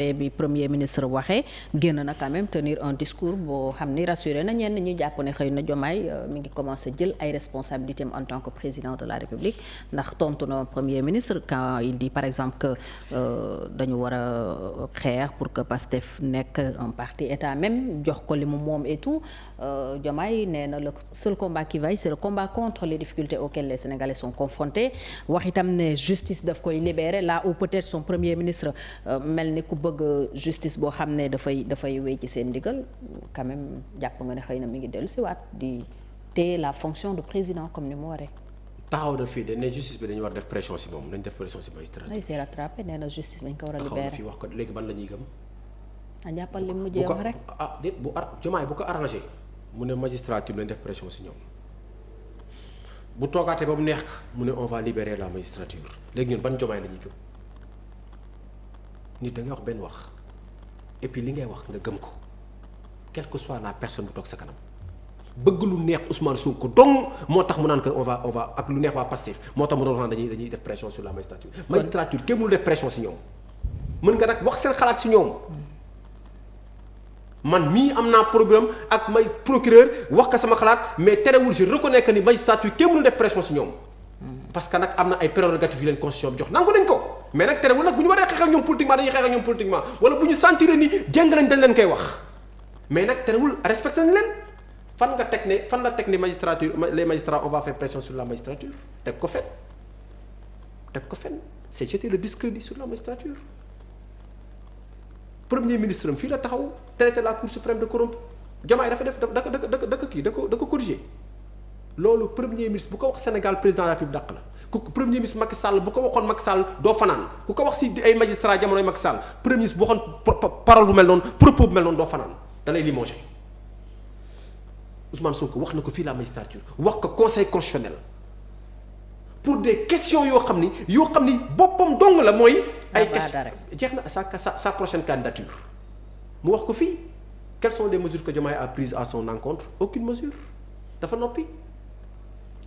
bi premier ministre waxee génn na quand même tenir un discours boo xam ni rassuré na ñenn ñi jàpp ne xëy na Diomaye mi ngi commencé jël ay responsabilités en tant que président de la République ndax tontu na premier ministre quand il dit par exemple que dañu war a xeex pour que Pastef nekk un parti état même jox ko li mu moom et tout Diomaye nee na le seul combat qui vaille c'est le combat contre les difficultés auxquelles les Sénégalais sont confrontés wax itam ne justice daf koy libérer là où peut-être son premier ministre mel ni ku bëgg justice boo xam ne dafay wéy ci seen ndigal quand même jàpp nga ne xëy na mi ngi dellu si waat di téye la fonction de président comme ni mu waree. taxaw na fii de ne justice bi dañu war def pression si moom nañ def pression si magistrat. il s'est rattrapé nee na justice dañ ko war a libérer. taxaw na fii wax ko léegi ban la ñuy gëm. a jàppal li mu mujjee wax rek. déet Diomaye bu ko arrangé mu ne magistrature lañ def pression si ñoom bu toogaatee ba mu neex mu ne on va libérer la magistrature léegi ñun ban Diomaye la ñuy gëm. nit da nga wax benn wax et puis li ngay wax nga gëm ko quelle que soit la personne bu toog sa kanam bëgg lu neex Ousmane Sonko dong moo tax mu naan que on va ak lu neex waa Pastef moo tax mu doon naan dañuy def pression sur la magistrature. magistrature kenn mënul def pression si ñoom mën nga nag wax seen xalaat si ñoom man mii am naa problème ak may procureur wax ka sama xalaat mais terewul je reconnais que ni magistrature kenn mënul def pression si ñoom. parce que nag am na ay prérogatives yu leen constitution bi jox nangu nañ ko. mais nag terewul nag bu ñu waree xeex ak ñoom politiquement dañuy xeex ak ñoom politiquement wala bu ñu sentir ni jëng nañ dañ leen koy wax mais nag terewul respecté nañ leen fan la teg ne magistrature les magistrats on va faire pression sur la magistrature teg ko fen c'est jeter le discrédit sur la magistrature. premier ministre am fii la taxaw traité la cour suprême de corrompu Diomaye dafa def da ko corriger loolu premier ministre bu ko wax Sénégal président de la République dàq la. ku premier ministre Macky Sall bu ko waxoon Macky Sall doo fanaan ku ko wax si ay magistrat jamonoy Macky Sall premier ministre bu waxoon parole bu mel noonu propos bu mel noonu doo fanaan da lay limogé Ousmane Sonko wax na ko fii la magistrature wax ko conseil constitutionnel pour des questions yoo xam ni boppam dong la mooy. ay questions jeex na sa prochaine candidature mu wax ko fii quelles sont les mesures que Diomaye a prises à son encontre aucune mesure dafa noppi.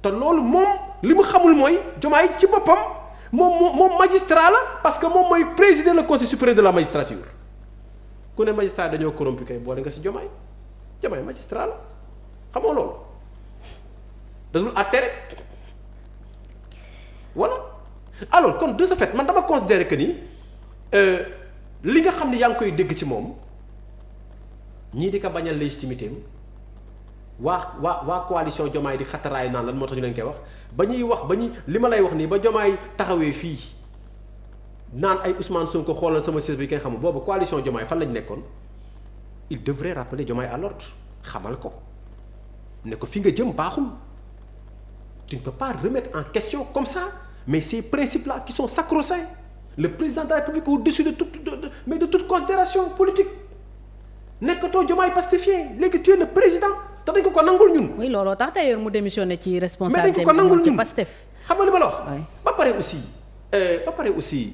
te loolu moom li mu xamul mooy Diomaye ci boppam moom magistrat la parce que moom mooy présider le conseil supérieur de la magistrature ku ne magistrat dañoo corrompu kay boole nga si Diomaye magistrat la xamoo loolu dadul àtte rek voilà alors kon de ce fait man dama considérer que ni li nga xam ne yaa ngi koy dégg ci moom ñii di ko bañal légitimité am waa coalition Diomaye di xataraay naan lan moo tax ñu leen koy wax ba ñuy li ma lay wax nii ba Diomaye taxawee fii naan ay Ousmane Sonko xoolal sama siège bi kenn xamul boobu coalition Diomaye fan lañ nekkoon il devrait rappeler Diomaye à l'ordre xamal ko ne ko fi nga jëm baaxul tu ne peux pas remettre en question comme ça mais ces principes-là qui sont sacro-saints le président de la République au-dessus de toute considération politique nekkatoo Diomaye pastéfien léegi tu es le président. te dañ ko nangul ñun. oui looloo tax d'ailleurs mu démissionné ci responsabilité. mais dañ ko nangul ñun ci Pastef. xam nga li ma la wax. ba pare aussi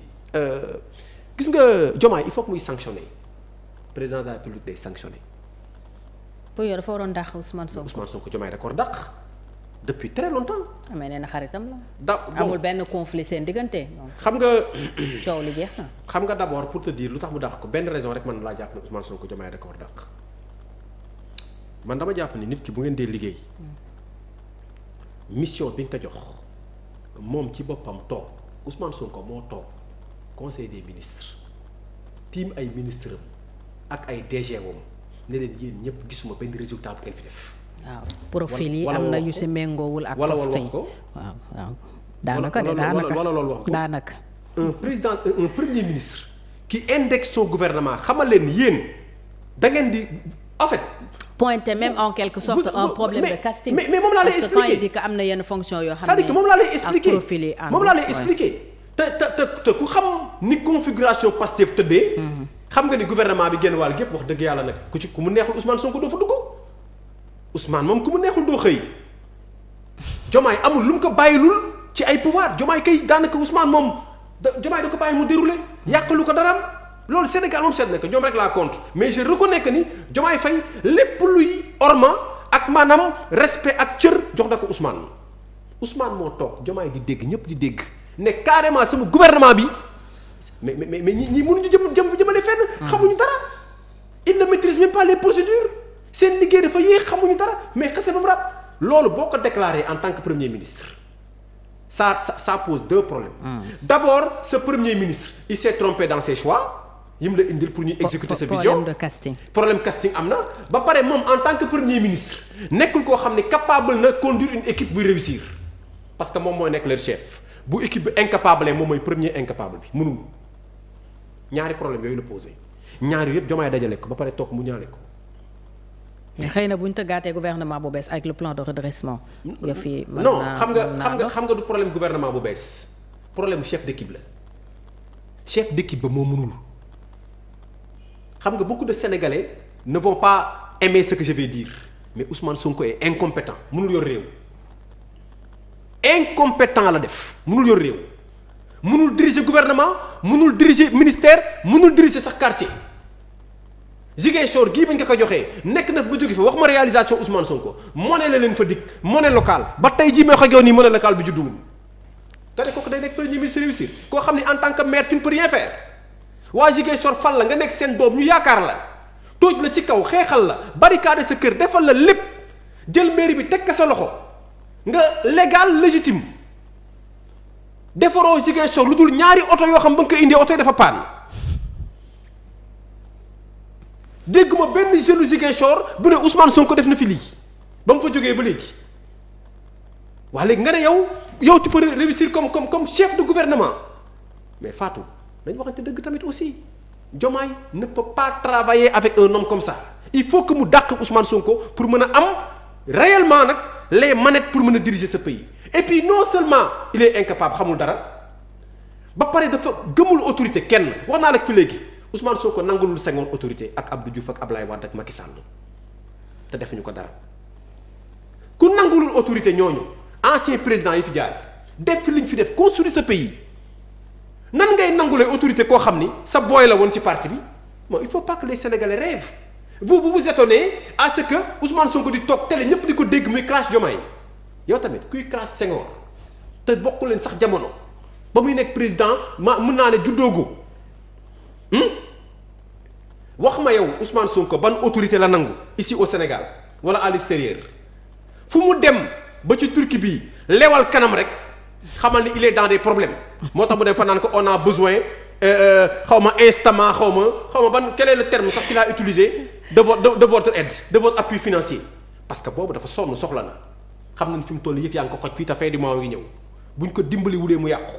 gis nga Diomaye il faut que muy sanctionner président de la République day sanctionner. pour yow dafa waroon dàq Ousmane Sonko Diomaye da ko dàq depuis très longtemps. mais nee na xaritam la. amul benn conflit seen diggante. xam nga. coow li jeex na. xam nga d'abord pour te dire lu tax mu dàq ko benn raison rek man laa jàpp ne Ousmane Sonko Diomaye da ko war dàq. man dama jàpp ni nit ki bu ngeen dee liggéey mission bi nga ko jox moom ci boppam toog Ousmane Sonko moo toog conseil des ministres tiim ay ministres ak ay DG wam ne leen yéen ñëpp gisuma benn résultat bu ngeen fi def. waaw profil yi am na yu si méngoowul ak. poste yi waaw daanaka wala loolu wax ko daanaka. un premier ministre qui indexe son gouvernement xamal leen yéen da ngeen di en fait. pointé même en quelque sorte un problème de casting. mais moom laa lay expliquer parce que quand il dit que am na yenn fonction yoo xam ne c'est-à-dire que moom laa lay expliquer ak profil yi moom laa lay expliquer te ku xam ni configuration Pastef tëddee. xam nga ni gouvernement bi génn wàll gépp wax dëgg yàlla nag ku mu neexul Ousmane Sonko doo fa dugg Ousmane moom ku mu neexul doo xëy Diomaye amul lu mu ko bàyyilul ci ay pouvoir Diomaye kay daanaka Ousmane moom Diomaye da ko bàyyi mu déroulé yàqalu ko daraam. loolu Sénégal moom seet na que ñoom rek laa compte mais je reconnais que ni Diomaye Faye lépp luy orma ak maanaam respect ak cër jox na ko Ousmane moo toog Diomaye di dégg ñëpp di dégg ne carrément sama gouvernement bi mais ñi mënuñu jëmale fenn. xamuñu dara. ils ne maîtrisent même pas les procédures seen liggéey dafa yéex xamuñu dara mais xase ba mu rab loolu boo ko déclaré en tant que premier ministre ça pose deux problèmes. D'abord ce premier ministre il s'est trompé dans ses choix. yim la indil pour ñu exécuter sa vision problème casting am na ba pare moom en tant que premier ministre nekkul koo xam ne capable na conduire une équipe buy réussir parce que moom mooy nekk leur chef bu équipe bi incapable moom mooy premier incapable bi mënul ñaari problème yooyu la posé ñaari yëpp Diomaye dajale ko ba pare toog mu ñaale ko. mais xëy na bu ñu tëggaatee gouvernement bu bees avec le plan de redressement. ya fi non xam nga du problème gouvernement bu bees problème chef d'équipe la chef d'équipe ba moo mënul. xam nga beaucoup de Sénégalais ne vont pas aimer ce que je vais dire mais Ousmane Sonko est incompétent mënul yor réew incompétent la def mënul yor réew mënul diriger gouvernement mënul diriger ministère mënul diriger sax quartier Ziguinchor gii bañ nga ko joxee nekk na ba jóge fa wax ma réalisation Ousmane Sonko monnaie la leen fa dig monnaie locale ba tey jii may xajoon nii monnaie locale bi judduwul te ne kooku day nekk premier ministre réussir koo xam ne en tant que maire tu ne peux rien faire. waa Ziguinchor fal la nga nekk seen doom ñu yaakaar la tooj la ci kaw xeexal la barricade sa kër defal la lépp jël mairie bi teg ka sa loxo nga légal légitime defaroo Ziguinchor lu dul ñaari oto yoo xam ba nga ko indee oto yi dafa paan dégguma benn jeune Ziguinchor bu ne Ousmane Sonko def na fi lii ba mu fa jógee ba léegi waa léegi nga ne yow tu peux réussir comme chef de gouvernement mais Fatou. dañu waxante dëgg tamit aussi Diomaye ne peut pas travailler avec un homme comme ça il faut que mu dàq Ousmane Sonko pour mën a am réellement nag les manettes pour mën a diriger ce pays et puis non seulement il est incapable xamul dara ba pare dafa gëmul autorité kenn wax naa la fi léegi Ousmane Sonko nangulul Senghor autorité ak Abdou Diouf ak Ablaye Wade ak Macky Sall te defuñu ko dara ku nangulul autorité ñooñu ancien président yi fi jaar def fi liñ fi def construire ce pays. nan ngay nangulee autorité koo xam ni sa booy la woon ci parti bi bon il faut pas que les Sénégalais rêvent vous vous étonnez à ce que Ousmane Sonko di toog télé ñëpp di ko dégg muy crash Diomaye yow tamit kuy crash Senghor te bokku leen sax jamono ba muy nekk président mën naa ne juddoogu wax ma yow Ousmane Sonko ban autorité la nangu ici au Sénégal wala à l'extérieur fu mu dem ba ci Turquie bii lewal kanam rek xamal ni il est dans des problèmes moo tax mu dem fa naan ko on a besoin xaw ma instamment xaw ma ban quel est le terme sax qu'il a utilisé de votre aide de votre appui financier parce que boobu dafa sonn soxla na xam nañ fi mu toll yëf yaa ngi ko xoj fii te fin du mois ngi ñëw buñ ko dimbali wulee mu yàqu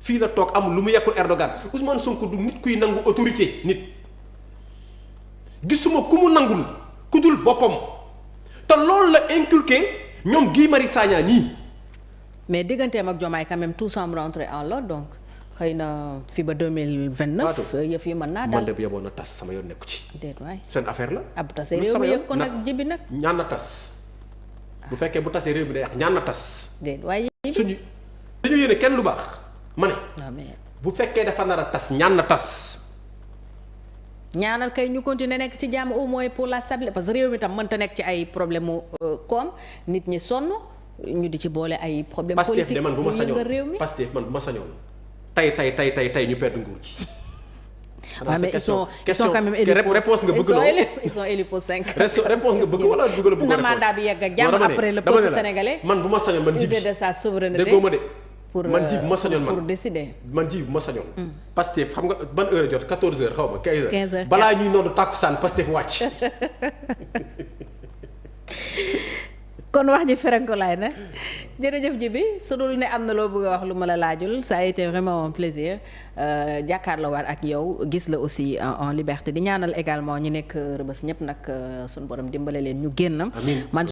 fii la toog amul lu mu yàqul Erdogan Ousmane Sonko du nit kuy nangu autorité nit gisuma ku mu nangul ku dul boppam te loolu la inculqué ñoom Guy Marius Sagna nii. mais digganteem ak Diomaye quand même tout semble rentrer en l'ordre donc xëy na fi ba 2029. yëf yi mën naa daal man de bu yeboon na tas sama yoon nekku ci. déet waay seen affaire la. bu tasee réew mi yëg ko nag jibi nag. ñaan na tas bu fekkee bu tasee réew mi day yàq ñaan na tas. déet waaye suñu dañu yéene kenn lu baax ma ne. bu fekkee dafa nar a tas ñaan na tas. ñaanal kay ñu continuer nekk ci jàmm au moins pour la stabilité parce que réew mi tam mënta nekk ci ay problème mu koom nit ñi sonn. ñu di ci boole ay problème politique man bu ma sañoon Pastef man bu ma sañoon tey ñu perdre nguur gi. waaw mais ils sont quand même élus pour réponse nga bëgg noonu ils sont élus pour 5. réponse nga bëgg wala bëgg la bëgg na mandat bi yegg ak jàmm après le peuple sénégalais. man bu ma sañoon man user de sa souveraineté déggoo ma de. pour man ji bu ma sañoon pour décider. man ji bu ma sañoon. Pastef xam nga ban heure jot 14h xaw ma 15h. 15h balaa ñuy noddu tàkkusaan Pastef wàcc. kon wax ji ferenkolaay na jërëjëf ji bi su dul ne am na loo bëgg a wax lu ma la laajul ça a été vraiment un plaisir jàkkaarloo waat ak yow gis la aussi en liberté di ñaanal également ñi nekk Rebeuss ñëpp nag suñu borom dimbale leen ñu génn.